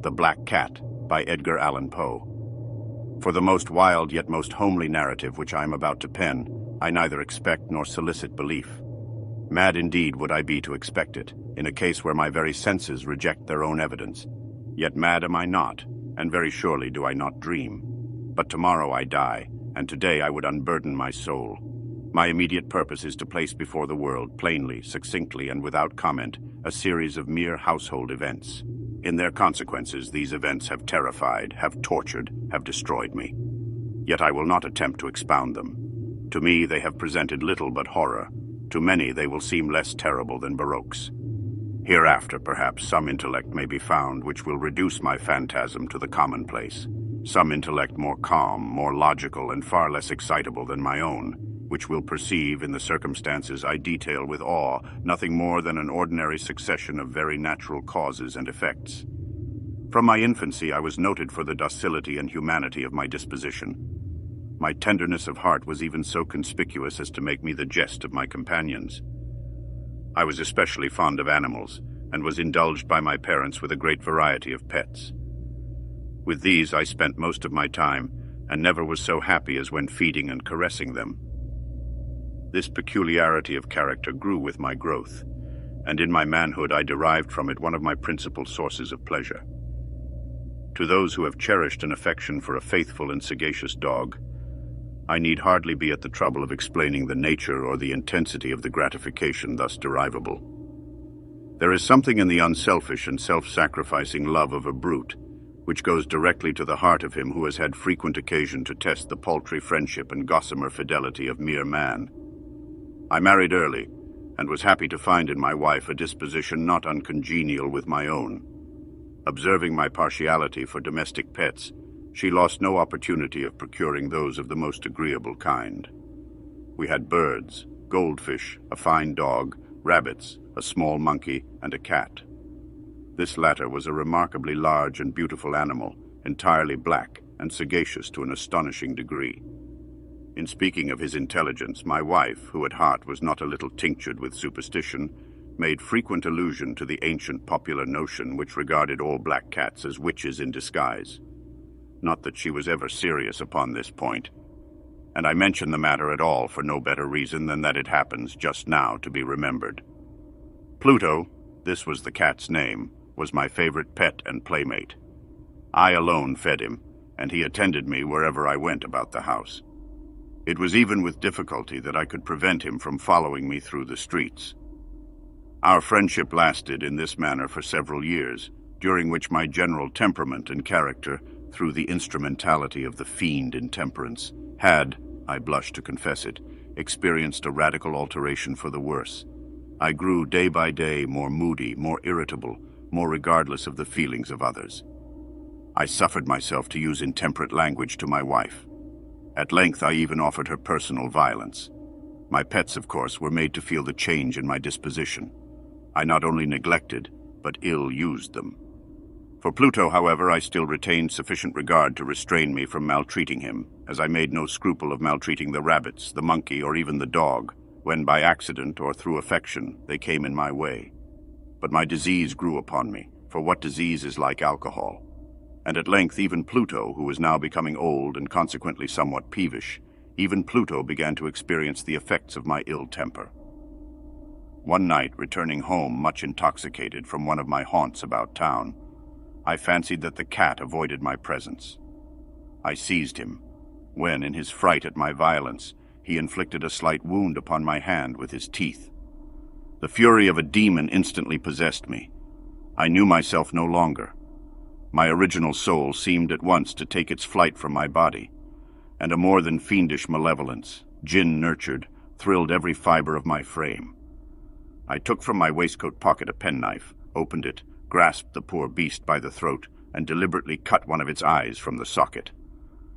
The Black Cat by Edgar Allan Poe. For the most wild yet most homely narrative which I am about to pen, I neither expect nor solicit belief. Mad indeed would I be to expect it, in a case where my very senses reject their own evidence. Yet mad am I not, and very surely do I not dream. But tomorrow I die, and today I would unburden my soul. My immediate purpose is to place before the world, plainly, succinctly, and without comment, a series of mere household events. In their consequences, these events have terrified, have tortured, have destroyed me. Yet I will not attempt to expound them. To me, they have presented little but horror. To many, they will seem less terrible than Baroque's. Hereafter, perhaps, some intellect may be found which will reduce my phantasm to the commonplace. Some intellect more calm, more logical, and far less excitable than my own, which will perceive, in the circumstances I detail with awe, nothing more than an ordinary succession of very natural causes and effects. From my infancy, I was noted for the docility and humanity of my disposition. My tenderness of heart was even so conspicuous as to make me the jest of my companions. I was especially fond of animals, and was indulged by my parents with a great variety of pets. With these I spent most of my time, and never was so happy as when feeding and caressing them. This peculiarity of character grew with my growth, and in my manhood I derived from it one of my principal sources of pleasure. To those who have cherished an affection for a faithful and sagacious dog, I need hardly be at the trouble of explaining the nature or the intensity of the gratification thus derivable. There is something in the unselfish and self-sacrificing love of a brute which goes directly to the heart of him who has had frequent occasion to test the paltry friendship and gossamer fidelity of mere man. I married early, and was happy to find in my wife a disposition not uncongenial with my own. Observing my partiality for domestic pets, she lost no opportunity of procuring those of the most agreeable kind. We had birds, goldfish, a fine dog, rabbits, a small monkey, and a cat. This latter was a remarkably large and beautiful animal, entirely black and sagacious to an astonishing degree. In speaking of his intelligence, my wife, who at heart was not a little tinctured with superstition, made frequent allusion to the ancient popular notion which regarded all black cats as witches in disguise. Not that she was ever serious upon this point, and I mention the matter at all for no better reason than that it happens just now to be remembered. Pluto, this was the cat's name, was my favorite pet and playmate. I alone fed him, and he attended me wherever I went about the house. It was even with difficulty that I could prevent him from following me through the streets. Our friendship lasted in this manner for several years, during which my general temperament and character, through the instrumentality of the fiend intemperance, had, I blush to confess it, experienced a radical alteration for the worse. I grew day by day more moody, more irritable, more regardless of the feelings of others. I suffered myself to use intemperate language to my wife. At length I even offered her personal violence. My pets, of course, were made to feel the change in my disposition. I not only neglected, but ill-used them. For Pluto, however, I still retained sufficient regard to restrain me from maltreating him, as I made no scruple of maltreating the rabbits, the monkey, or even the dog, when by accident or through affection they came in my way. But my disease grew upon me, for what disease is like alcohol? And at length even Pluto, who was now becoming old and consequently somewhat peevish, even Pluto began to experience the effects of my ill temper. One night, returning home much intoxicated from one of my haunts about town, I fancied that the cat avoided my presence. I seized him, when, in his fright at my violence, he inflicted a slight wound upon my hand with his teeth. The fury of a demon instantly possessed me. I knew myself no longer. My original soul seemed at once to take its flight from my body, and a more than fiendish malevolence, gin-nurtured, thrilled every fiber of my frame. I took from my waistcoat pocket a penknife, opened it, grasped the poor beast by the throat, and deliberately cut one of its eyes from the socket.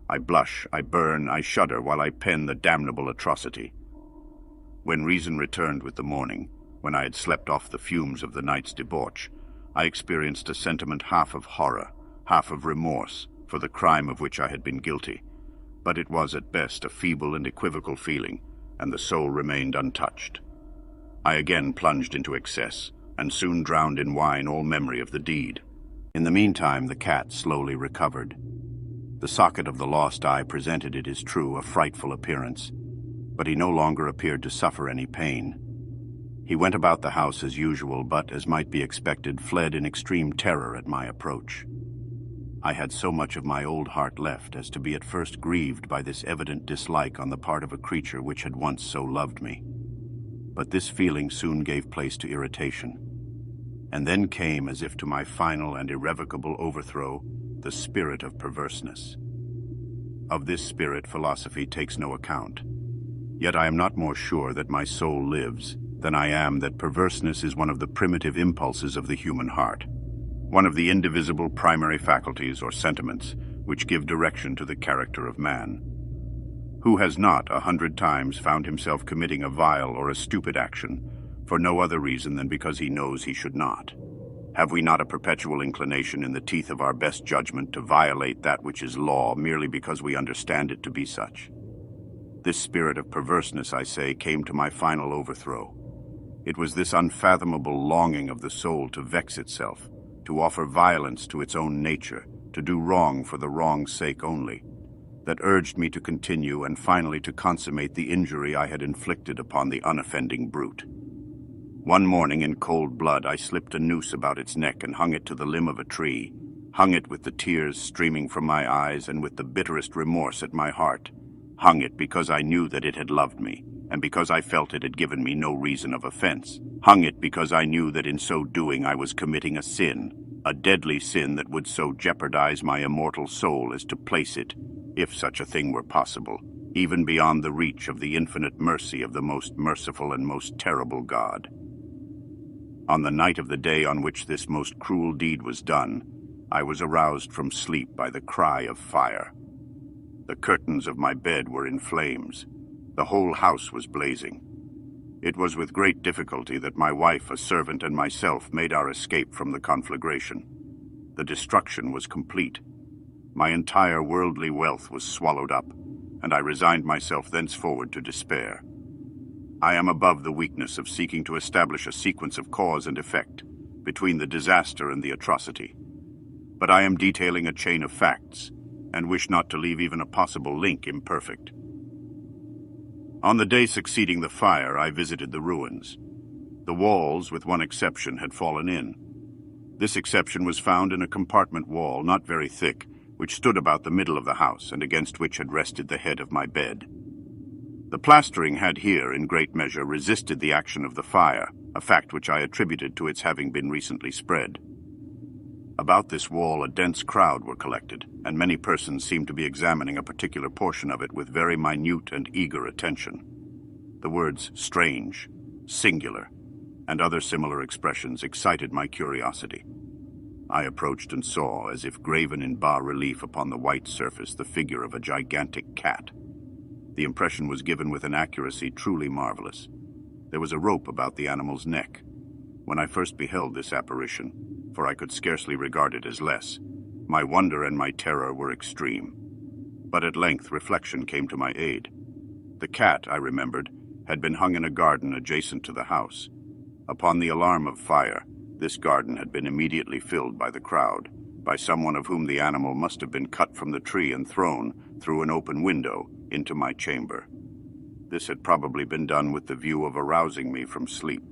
I blush, I burn, I shudder while I pen the damnable atrocity. When reason returned with the morning, when I had slept off the fumes of the night's debauch, I experienced a sentiment half of horror, half of remorse for the crime of which I had been guilty. But it was at best a feeble and equivocal feeling, and the soul remained untouched. I again plunged into excess, and soon drowned in wine all memory of the deed. In the meantime, the cat slowly recovered. The socket of the lost eye presented, it is true, a frightful appearance, but he no longer appeared to suffer any pain. He went about the house as usual, but, as might be expected, fled in extreme terror at my approach. I had so much of my old heart left as to be at first grieved by this evident dislike on the part of a creature which had once so loved me. But this feeling soon gave place to irritation. And then came, as if to my final and irrevocable overthrow, the spirit of perverseness. Of this spirit philosophy takes no account. Yet I am not more sure that my soul lives than I am that perverseness is one of the primitive impulses of the human heart, one of the indivisible primary faculties or sentiments which give direction to the character of man. Who has not 100 times found himself committing a vile or a stupid action for no other reason than because he knows he should not? Have we not a perpetual inclination in the teeth of our best judgment to violate that which is law merely because we understand it to be such? This spirit of perverseness, I say, came to my final overthrow. It was this unfathomable longing of the soul to vex itself, to offer violence to its own nature, to do wrong for the wrong's sake only, that urged me to continue and finally to consummate the injury I had inflicted upon the unoffending brute. One morning in cold blood I slipped a noose about its neck and hung it to the limb of a tree, hung it with the tears streaming from my eyes and with the bitterest remorse at my heart, hung it because I knew that it had loved me, and because I felt it had given me no reason of offense, hung it because I knew that in so doing I was committing a sin, a deadly sin that would so jeopardize my immortal soul as to place it, if such a thing were possible, even beyond the reach of the infinite mercy of the most merciful and most terrible God. On the night of the day on which this most cruel deed was done, I was aroused from sleep by the cry of fire. The curtains of my bed were in flames. The whole house was blazing. It was with great difficulty that my wife, a servant, and myself made our escape from the conflagration. The destruction was complete. My entire worldly wealth was swallowed up, and I resigned myself thenceforward to despair. I am above the weakness of seeking to establish a sequence of cause and effect between the disaster and the atrocity. But I am detailing a chain of facts, and wish not to leave even a possible link imperfect. On the day succeeding the fire, I visited the ruins. The walls, with one exception, had fallen in. This exception was found in a compartment wall, not very thick, which stood about the middle of the house and against which had rested the head of my bed. The plastering had here, in great measure, resisted the action of the fire, a fact which I attributed to its having been recently spread. About this wall a dense crowd were collected, and many persons seemed to be examining a particular portion of it with very minute and eager attention. The words strange, singular, and other similar expressions excited my curiosity. I approached and saw, as if graven in bas-relief upon the white surface, the figure of a gigantic cat. The impression was given with an accuracy truly marvelous. There was a rope about the animal's neck. When I first beheld this apparition, for I could scarcely regard it as less, my wonder and my terror were extreme. But at length reflection came to my aid. The cat, I remembered, had been hung in a garden adjacent to the house. Upon the alarm of fire, this garden had been immediately filled by the crowd, by someone of whom the animal must have been cut from the tree and thrown, through an open window, into my chamber. This had probably been done with the view of arousing me from sleep.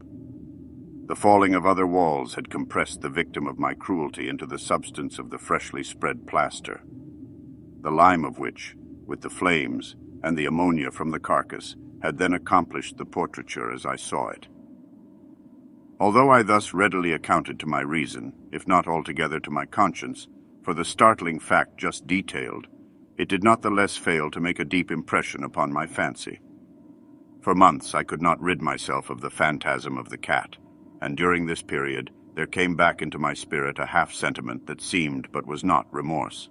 The falling of other walls had compressed the victim of my cruelty into the substance of the freshly spread plaster, the lime of which, with the flames and the ammonia from the carcass, had then accomplished the portraiture as I saw it. Although I thus readily accounted to my reason, if not altogether to my conscience, for the startling fact just detailed, it did not the less fail to make a deep impression upon my fancy. For months I could not rid myself of the phantasm of the cat, and during this period there came back into my spirit a half-sentiment that seemed but was not remorse.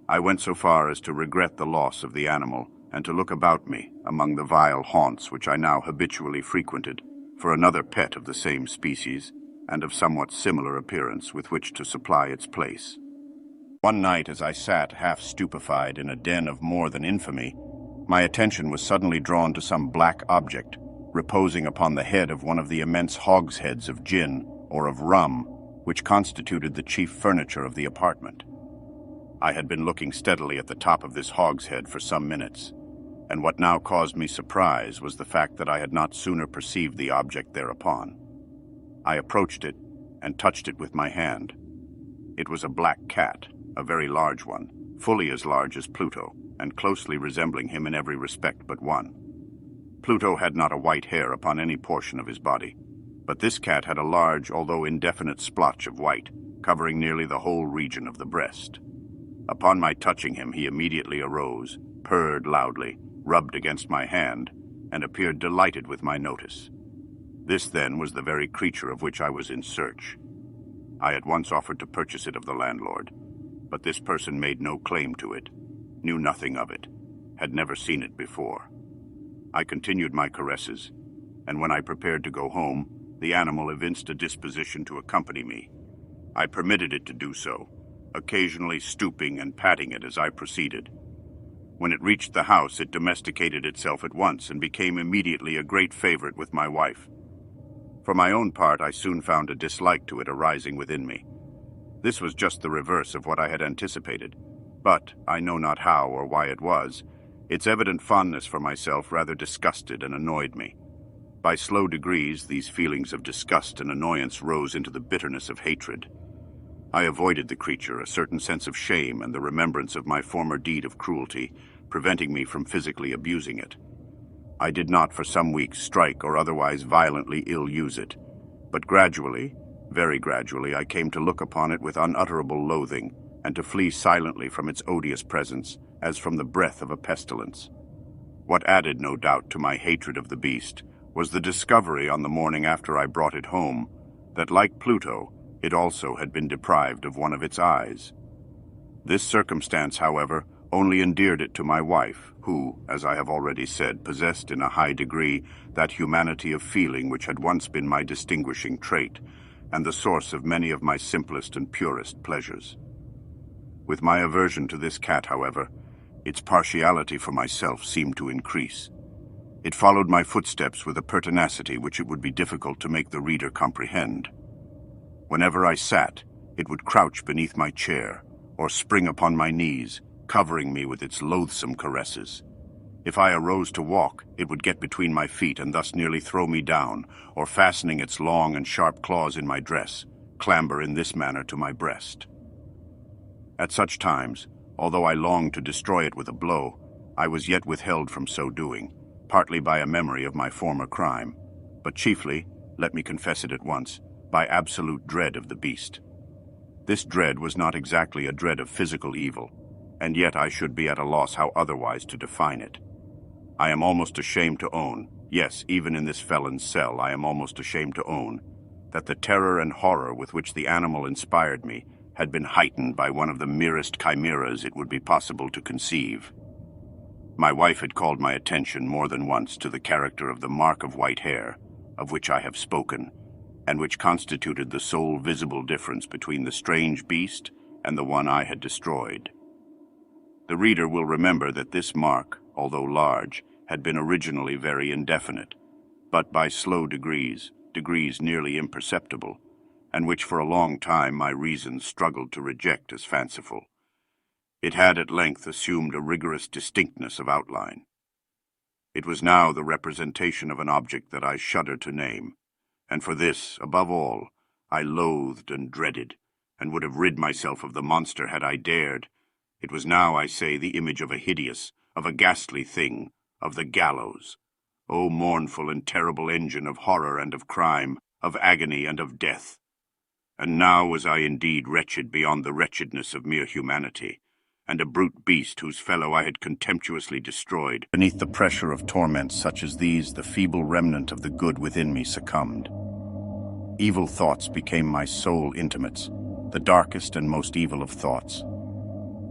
I went so far as to regret the loss of the animal, and to look about me, among the vile haunts which I now habitually frequented, for another pet of the same species, and of somewhat similar appearance with which to supply its place. One night, as I sat half stupefied in a den of more than infamy, my attention was suddenly drawn to some black object, reposing upon the head of one of the immense hogsheads of gin, or of rum, which constituted the chief furniture of the apartment. I had been looking steadily at the top of this hogshead for some minutes, and what now caused me surprise was the fact that I had not sooner perceived the object thereupon. I approached it and touched it with my hand. It was a black cat, a very large one, fully as large as Pluto, and closely resembling him in every respect but one. Pluto had not a white hair upon any portion of his body, but this cat had a large, although indefinite, splotch of white, covering nearly the whole region of the breast. Upon my touching him, he immediately arose, purred loudly, rubbed against my hand, and appeared delighted with my notice. This, then, was the very creature of which I was in search. I at once offered to purchase it of the landlord, but this person made no claim to it, knew nothing of it, had never seen it before. I continued my caresses, and when I prepared to go home, the animal evinced a disposition to accompany me. I permitted it to do so, occasionally stooping and patting it as I proceeded. When it reached the house, it domesticated itself at once and became immediately a great favorite with my wife. For my own part, I soon found a dislike to it arising within me. This was just the reverse of what I had anticipated, but, I know not how or why it was, its evident fondness for myself rather disgusted and annoyed me. By slow degrees, these feelings of disgust and annoyance rose into the bitterness of hatred. I avoided the creature, a certain sense of shame and the remembrance of my former deed of cruelty, preventing me from physically abusing it. I did not for some weeks strike or otherwise violently ill-use it, but gradually, very gradually, I came to look upon it with unutterable loathing and to flee silently from its odious presence as from the breath of a pestilence. What added, no doubt, to my hatred of the beast was the discovery on the morning after I brought it home that, like Pluto, it also had been deprived of one of its eyes. This circumstance, however, only endeared it to my wife, who, as I have already said, possessed in a high degree that humanity of feeling which had once been my distinguishing trait, and the source of many of my simplest and purest pleasures. With my aversion to this cat, however, its partiality for myself seemed to increase. It followed my footsteps with a pertinacity which it would be difficult to make the reader comprehend. Whenever I sat, it would crouch beneath my chair, or spring upon my knees, covering me with its loathsome caresses. If I arose to walk, it would get between my feet and thus nearly throw me down, or fastening its long and sharp claws in my dress, clamber in this manner to my breast. At such times, although I longed to destroy it with a blow, I was yet withheld from so doing, partly by a memory of my former crime, but chiefly, let me confess it at once, by absolute dread of the beast. This dread was not exactly a dread of physical evil, and yet I should be at a loss how otherwise to define it. I am almost ashamed to own, yes, even in this felon's cell, I am almost ashamed to own, that the terror and horror with which the animal inspired me had been heightened by one of the merest chimeras it would be possible to conceive. My wife had called my attention more than once to the character of the mark of white hair, of which I have spoken, and which constituted the sole visible difference between the strange beast and the one I had destroyed. The reader will remember that this mark, although large, had been originally very indefinite, but by slow degrees nearly imperceptible, and which for a long time my reason struggled to reject as fanciful. It had at length assumed a rigorous distinctness of outline. It was now the representation of an object that I shudder to name, and for this, above all, I loathed and dreaded, and would have rid myself of the monster had I dared. It was now, I say, the image of a hideous, of a ghastly thing, of the gallows. O mournful and terrible engine of horror and of crime, of agony and of death! And now was I indeed wretched beyond the wretchedness of mere humanity, and a brute beast whose fellow I had contemptuously destroyed. Beneath the pressure of torments such as these, the feeble remnant of the good within me succumbed. Evil thoughts became my sole intimates, the darkest and most evil of thoughts.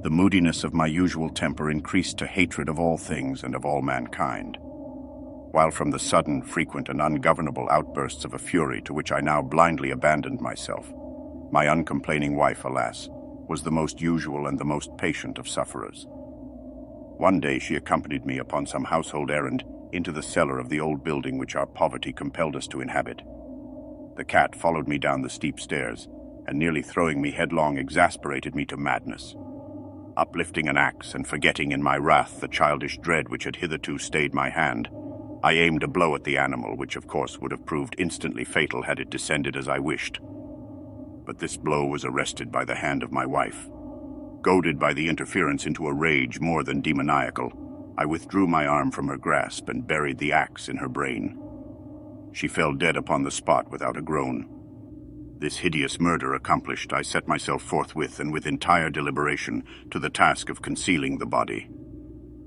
The moodiness of my usual temper increased to hatred of all things and of all mankind, while from the sudden, frequent, and ungovernable outbursts of a fury to which I now blindly abandoned myself, my uncomplaining wife, alas, was the most usual and the most patient of sufferers. One day she accompanied me upon some household errand into the cellar of the old building which our poverty compelled us to inhabit. The cat followed me down the steep stairs, and nearly throwing me headlong exasperated me to madness. Uplifting an axe and forgetting in my wrath the childish dread which had hitherto stayed my hand, I aimed a blow at the animal, which of course would have proved instantly fatal had it descended as I wished. But this blow was arrested by the hand of my wife. Goaded by the interference into a rage more than demoniacal, I withdrew my arm from her grasp and buried the axe in her brain. She fell dead upon the spot without a groan. This hideous murder accomplished, I set myself forthwith and with entire deliberation to the task of concealing the body.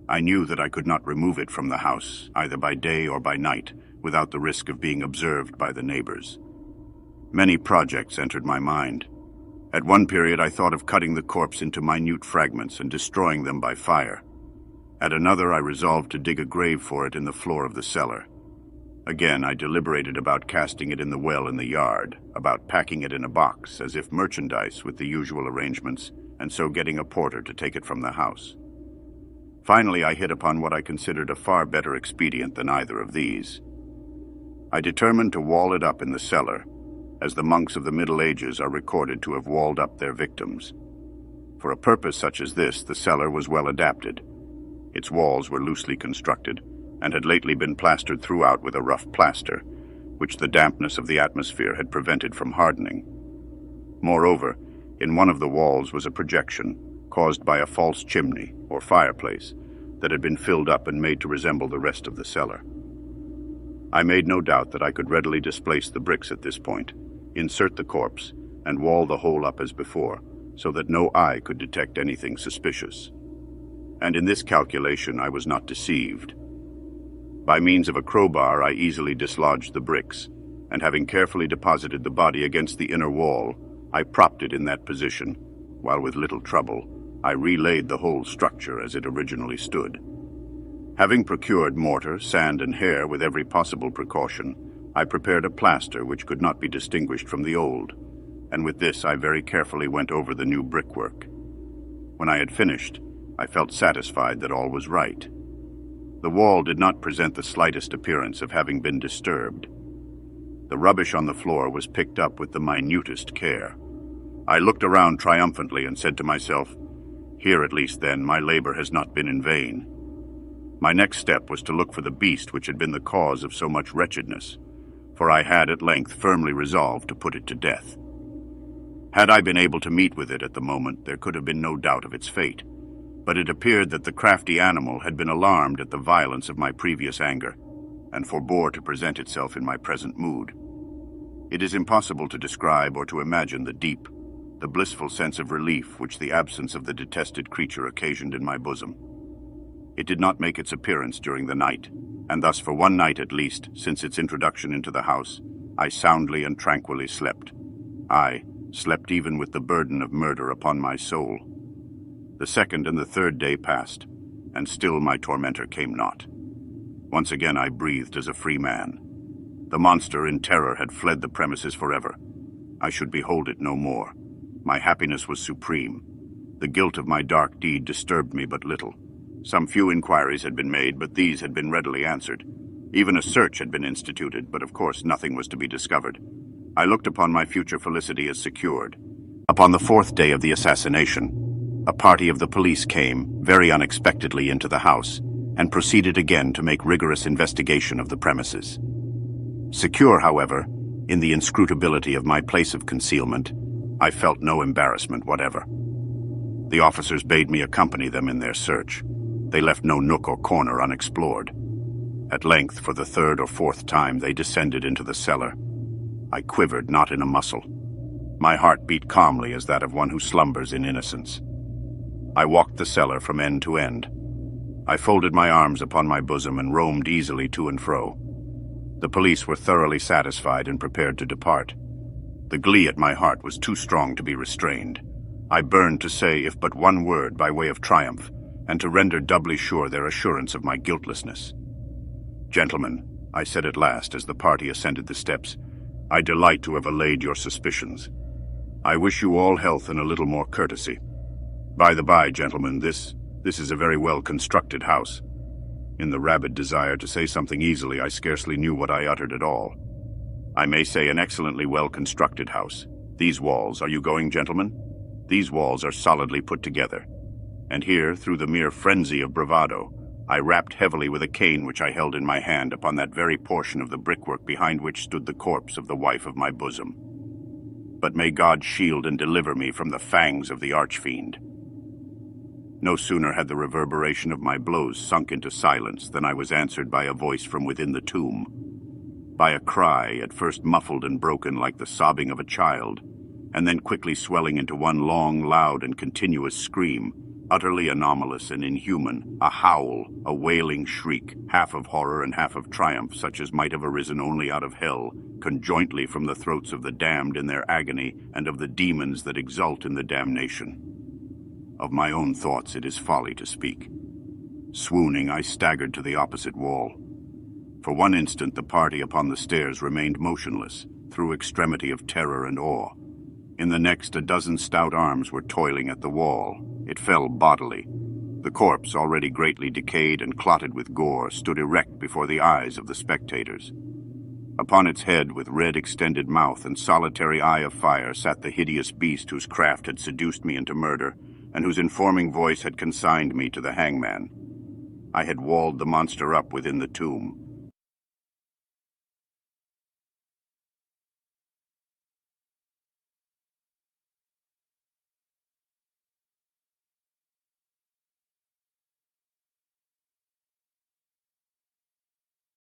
I knew that I could not remove it from the house, either by day or by night, without the risk of being observed by the neighbors. Many projects entered my mind. At one period I thought of cutting the corpse into minute fragments and destroying them by fire. At another I resolved to dig a grave for it in the floor of the cellar. Again I deliberated about casting it in the well in the yard, about packing it in a box as if merchandise with the usual arrangements, and so getting a porter to take it from the house. Finally I hit upon what I considered a far better expedient than either of these. I determined to wall it up in the cellar, as the monks of the Middle Ages are recorded to have walled up their victims. For a purpose such as this, the cellar was well adapted. Its walls were loosely constructed, and had lately been plastered throughout with a rough plaster, which the dampness of the atmosphere had prevented from hardening. Moreover, in one of the walls was a projection, caused by a false chimney, or fireplace, that had been filled up and made to resemble the rest of the cellar. I made no doubt that I could readily displace the bricks at this point, insert the corpse, and wall the hole up as before, so that no eye could detect anything suspicious. And in this calculation I was not deceived. By means of a crowbar I easily dislodged the bricks, and having carefully deposited the body against the inner wall, I propped it in that position, while with little trouble I relaid the whole structure as it originally stood. Having procured mortar, sand, and hair with every possible precaution, I prepared a plaster which could not be distinguished from the old, and with this I very carefully went over the new brickwork. When I had finished, I felt satisfied that all was right. The wall did not present the slightest appearance of having been disturbed. The rubbish on the floor was picked up with the minutest care. I looked around triumphantly and said to myself, "Here at least, then, my labor has not been in vain." My next step was to look for the beast which had been the cause of so much wretchedness, for I had at length firmly resolved to put it to death. Had I been able to meet with it at the moment, there could have been no doubt of its fate, but it appeared that the crafty animal had been alarmed at the violence of my previous anger, and forbore to present itself in my present mood. It is impossible to describe or to imagine the blissful sense of relief which the absence of the detested creature occasioned in my bosom. It did not make its appearance during the night, and thus for one night at least, since its introduction into the house, I soundly and tranquilly slept. I slept even with the burden of murder upon my soul. The second and the third day passed, and still my tormentor came not. Once again I breathed as a free man. The monster in terror had fled the premises forever. I should behold it no more. My happiness was supreme. The guilt of my dark deed disturbed me but little. Some few inquiries had been made, but these had been readily answered. Even a search had been instituted, but of course nothing was to be discovered. I looked upon my future felicity as secured. Upon the fourth day of the assassination, a party of the police came, very unexpectedly, into the house, and proceeded again to make rigorous investigation of the premises. Secure, however, in the inscrutability of my place of concealment, I felt no embarrassment whatever. The officers bade me accompany them in their search. They left no nook or corner unexplored. At length, for the third or fourth time, they descended into the cellar. I quivered not in a muscle. My heart beat calmly as that of one who slumbers in innocence. I walked the cellar from end to end. I folded my arms upon my bosom and roamed easily to and fro. The police were thoroughly satisfied and prepared to depart. The glee at my heart was too strong to be restrained. I burned to say if but one word by way of triumph, and to render doubly sure their assurance of my guiltlessness. "Gentlemen," I said at last as the party ascended the steps, "I delight to have allayed your suspicions. I wish you all health and a little more courtesy. By the by, gentlemen, this is a very well-constructed house." In the rabid desire to say something easily, I scarcely knew what I uttered at all. I may say an excellently well-constructed house. These walls, are you going, gentlemen? These walls are solidly put together. And here, through the mere frenzy of bravado, I rapped heavily with a cane which I held in my hand upon that very portion of the brickwork behind which stood the corpse of the wife of my bosom. But may God shield and deliver me from the fangs of the archfiend. No sooner had the reverberation of my blows sunk into silence than I was answered by a voice from within the tomb, by a cry at first muffled and broken like the sobbing of a child, and then quickly swelling into one long, loud, and continuous scream, utterly anomalous and inhuman, a howl, a wailing shriek, half of horror and half of triumph, such as might have arisen only out of hell, conjointly from the throats of the damned in their agony and of the demons that exult in the damnation. Of my own thoughts it is folly to speak. Swooning, I staggered to the opposite wall. For one instant the party upon the stairs remained motionless, through extremity of terror and awe. In the next, a dozen stout arms were toiling at the wall. It fell bodily. The corpse, already greatly decayed and clotted with gore, stood erect before the eyes of the spectators. Upon its head, with red extended mouth and solitary eye of fire, sat the hideous beast whose craft had seduced me into murder, and whose informing voice had consigned me to the hangman. I had walled the monster up within the tomb,